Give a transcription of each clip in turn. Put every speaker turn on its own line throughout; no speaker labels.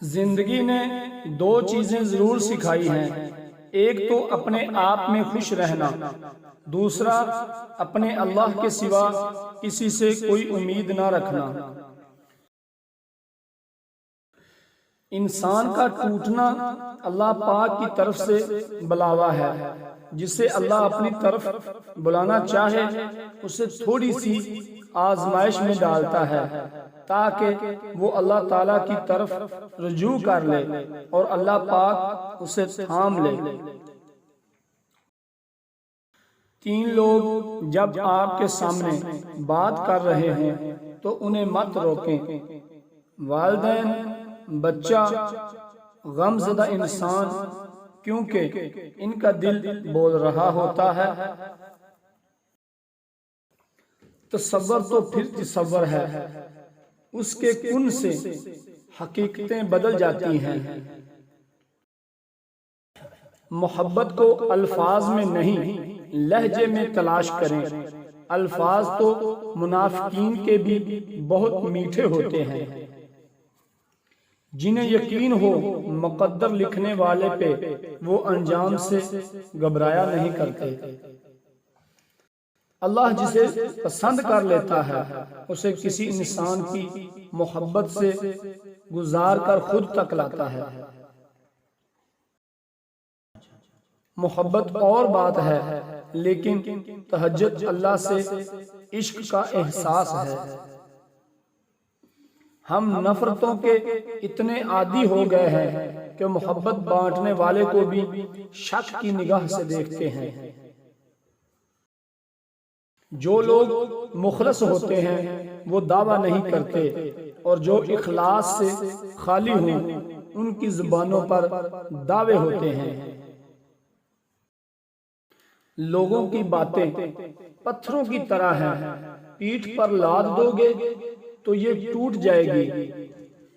زندگی نے دو چیزیں ضرور سکھائی ہیں، ایک تو اپنے آپ میں خوش رہنا، دوسرا اپنے اللہ کے سوا کسی سے کوئی امید نہ رکھنا۔ انسان کا ٹوٹنا اللہ پاک کی طرف سے بلاوا ہے۔ جسے اللہ اپنی طرف بلانا چاہے اسے تھوڑی سی آزمائش میں ڈالتا ہے تاکہ وہ اللہ تعالیٰ کی طرف رجوع کر لے اور اللہ پاک اسے تھام لے۔ تین لوگ جب آپ کے سامنے بات کر رہے ہیں تو انہیں مت روکیں: والدین، بچہ، غم زدہ انسان، کیونکہ ان کا دل بول رہا ہوتا ہے۔ تصور تو پھر تصور ہے، اس کے کن سے حقیقتیں بدل جاتی ہیں۔ محبت کو الفاظ میں نہیں لہجے میں تلاش کریں۔ الفاظ تو منافقین کے بھی بہت میٹھے ہوتے ہیں، جنہیں یقین ہو مقدر لکھنے والے پہ وہ انجام سے گھبرایا نہیں کرتے۔ اللہ جسے پسند کر لیتا ہے اسے کسی انسان کی محبت سے گزار کر خود تک لاتا ہے۔ محبت اور بات ہے، لیکن تہجد اللہ سے عشق کا احساس ہے۔ ہم نفرتوں کے اتنے عادی ہو گئے ہیں کہ محبت بانٹنے والے کو بھی شک کی نگاہ سے دیکھتے ہیں۔ جو لوگ مخلص ہوتے ہیں وہ دعویٰ نہیں کرتے، اور جو اخلاص سے خالی ہوں ان کی زبانوں پر دعوے ہوتے ہیں۔ لوگوں کی باتیں پتھروں کی طرح ہیں، پیٹھ پر لاد دو گے تو یہ ٹوٹ جائے گی۔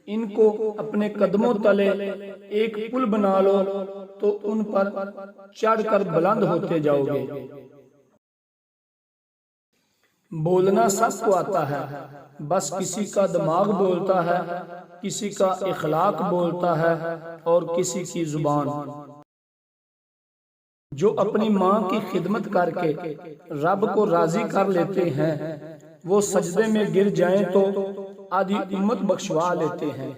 ان کو اپنے قدموں تلے ایک پل بنا لو تو ان پر چڑھ کر بلند ہوتے جاؤ گے۔ بولنا سب کو آتا ہے، بس کسی کا دماغ بولتا ہے، کسی کا اخلاق بولتا ہے اور کسی کی زبان۔ جو اپنی ماں کی خدمت کر کے رب کو راضی کر لیتے ہیں وہ سجدے میں گر جائیں تو آدھی امت بخشوا لیتے ہیں۔